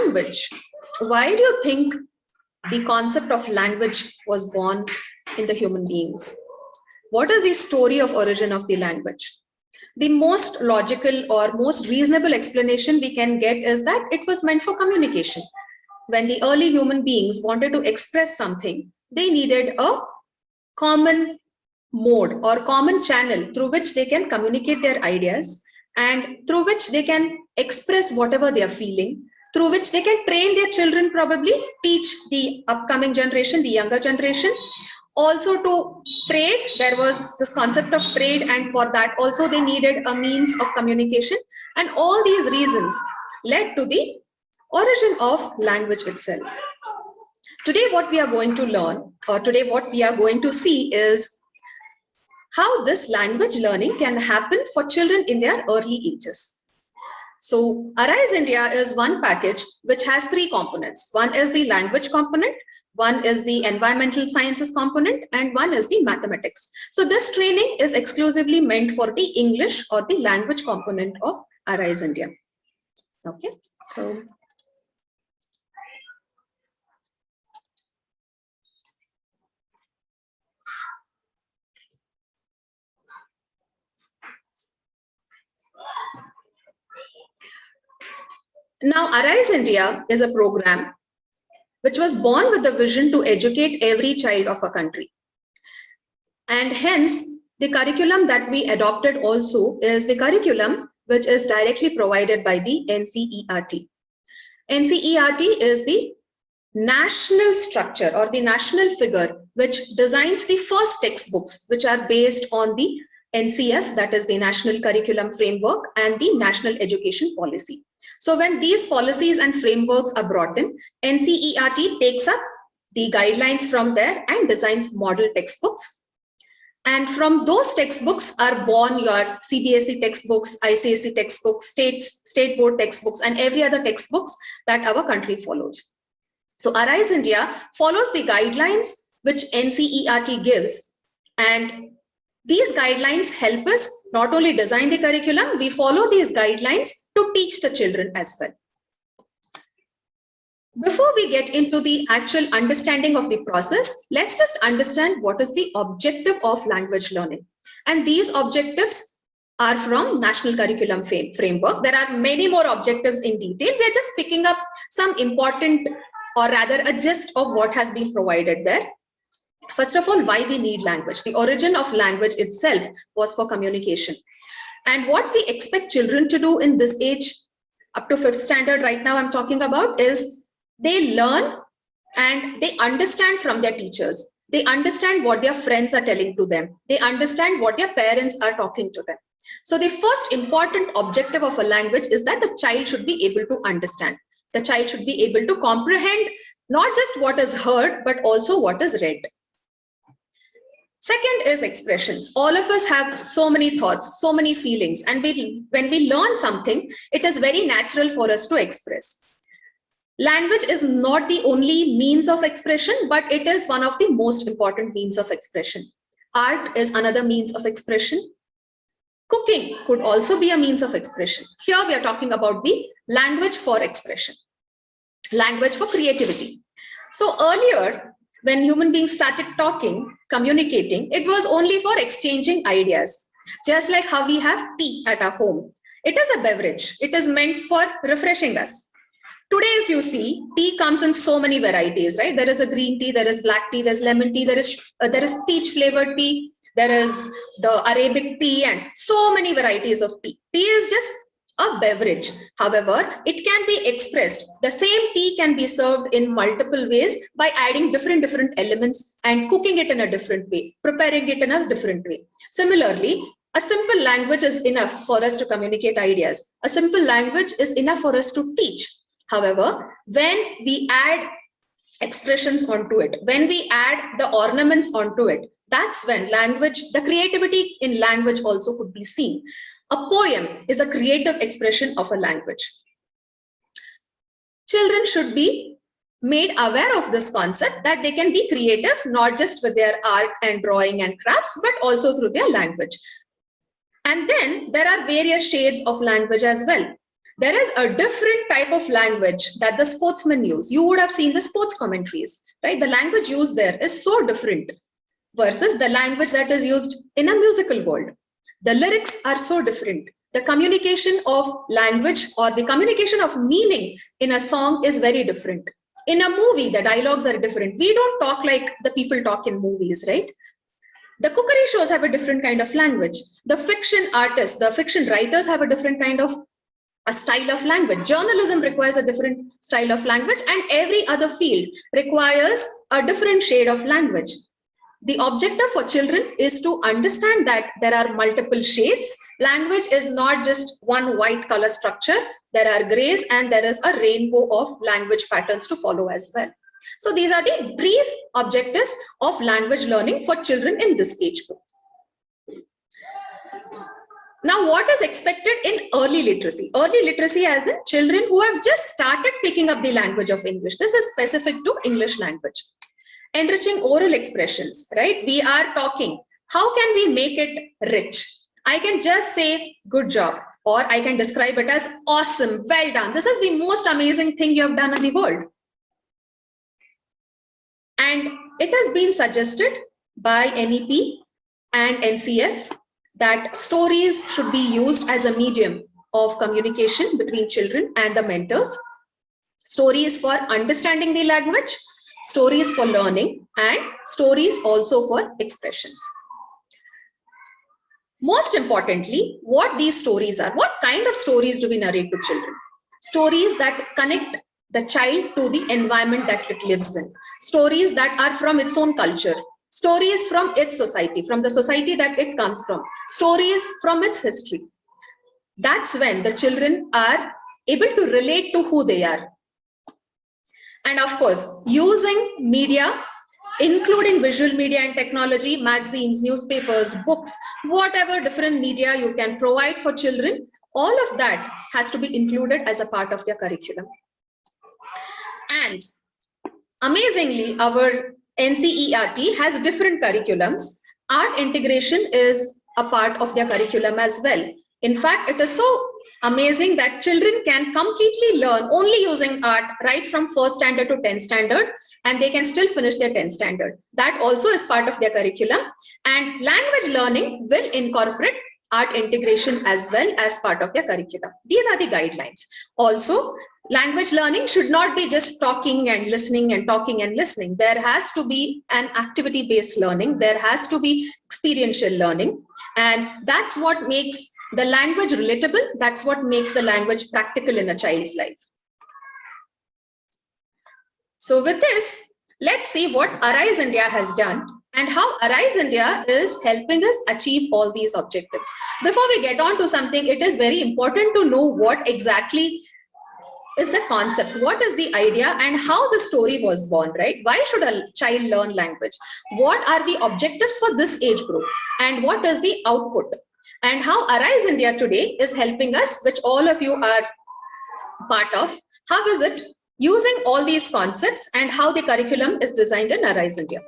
Language. Why do you think the concept of language was born in the human beings? What is the story of origin of the language? The most logical or most reasonable explanation we can get is that it was meant for communication. When the early human beings wanted to express something, they needed a common mode or common channel through which they can communicate their ideas and through which they can express whatever they are feeling, through which they can train their children, probably teach the upcoming generation, the younger generation. Also to trade, there was this concept of trade, and for that also they needed a means of communication. And all these reasons led to the origin of language itself. Today what we are going to learn, or today what we are going to see, is how this language learning can happen for children in their early ages. So Arise India is one package which has three components. One is the language component, one is the environmental sciences component, and one is the mathematics. So this training is exclusively meant for the English or the language component of Arise India. Okay, so now Arise India is a program which was born with the vision to educate every child of a country. And hence, the curriculum that we adopted also is the curriculum which is directly provided by the NCERT. NCERT is the national structure or the national figure which designs the first textbooks which are based on the NCF, that is the National Curriculum Framework, and the National Education Policy. So when these policies and frameworks are brought in, NCERT takes up the guidelines from there and designs model textbooks. And from those textbooks are born your CBSE textbooks, ICSE textbooks, state board textbooks, and every other textbooks that our country follows. So Arise India follows the guidelines which NCERT gives, and these guidelines help us not only design the curriculum, we follow these guidelines to teach the children as well. Before we get into the actual understanding of the process, let's just understand what is the objective of language learning. And these objectives are from National Curriculum Framework. There are many more objectives in detail. We are just picking up some important, or rather a gist of what has been provided there. First of all, why we need language. The origin of language itself was for communication. And what we expect children to do in this age, up to 5th standard right now I'm talking about, is they learn and they understand from their teachers. They understand what their friends are telling to them. They understand what their parents are talking to them. So the first important objective of a language is that the child should be able to understand. The child should be able to comprehend not just what is heard, but also what is read. Second is expressions. All of us have so many thoughts, so many feelings, and when we learn something, it is very natural for us to express. Language is not the only means of expression, but it is one of the most important means of expression. Art is another means of expression. Cooking could also be a means of expression. Here we are talking about the language for expression, language for creativity. So earlier, when human beings started talking, communicating, it was only for exchanging ideas. Just like how we have tea at our home. It is a beverage. It is meant for refreshing us. Today, if you see, tea comes in so many varieties, right? There is a green tea, there is black tea, there's lemon tea, there is peach flavored tea, there is the Arabic tea, and so many varieties of tea. Tea is just a beverage. However, it can be expressed. The same tea can be served in multiple ways by adding different elements and cooking it in a different way, preparing it in a different way. Similarly, a simple language is enough for us to communicate ideas. A simple language is enough for us to teach. However, when we add expressions onto it, when we add the ornaments onto it, that's when language, the creativity in language also could be seen. A poem is a creative expression of a language. Children should be made aware of this concept that they can be creative, not just with their art and drawing and crafts, but also through their language. And then there are various shades of language as well. There is a different type of language that the sportsmen use. You would have seen the sports commentaries, right? The language used there is so different versus the language that is used in a musical world. The lyrics are so different. The communication of language or the communication of meaning in a song is very different. In a movie, the dialogues are different. We don't talk like the people talk in movies, right? The cookery shows have a different kind of language. The fiction artists, the fiction writers have a different kind of a style of language. Journalism requires a different style of language, and every other field requires a different shade of language. The objective for children is to understand that there are multiple shades. Language is not just one white color structure. There are grays and there is a rainbow of language patterns to follow as well. So these are the brief objectives of language learning for children in this age group. Now, what is expected in early literacy? Early literacy as in children who have just started picking up the language of English. This is specific to English language. Enriching oral expressions, right? We are talking. How can we make it rich? I can just say good job, or I can describe it as awesome, well done. This is the most amazing thing you have done in the world. And it has been suggested by NEP and NCF that stories should be used as a medium of communication between children and the mentors. Stories for understanding the language, stories for learning, and stories also for expressions. Most importantly, what these stories are. What kind of stories do we narrate to children? Stories that connect the child to the environment that it lives in. Stories that are from its own culture. Stories from its society, from the society that it comes from. Stories from its history. That's when the children are able to relate to who they are. And of course, using media, including visual media and technology, magazines, newspapers, books, whatever different media you can provide for children, all of that has to be included as a part of their curriculum. And amazingly, our NCERT has different curriculums. Art integration is a part of their curriculum as well. In fact, it is so amazing that children can completely learn only using art right from 1st standard to 10th standard, and they can still finish their 10th standard. That also is part of their curriculum. And language learning will incorporate art integration as well as part of their curriculum. These are the guidelines. Also, language learning should not be just talking and listening and talking and listening. There has to be an activity-based learning. There has to be experiential learning. And that's what makes the language relatable. That's what makes the language practical in a child's life. So with this, let's see what Arise India has done and how Arise India is helping us achieve all these objectives. Before we get on to something, it is very important to know what exactly is the concept, what is the idea, and how the story was born, right? Why should a child learn language? What are the objectives for this age group? And what is the output? And how Arise India today is helping us, which all of you are part of. How is it using all these concepts and how the curriculum is designed in Arise India?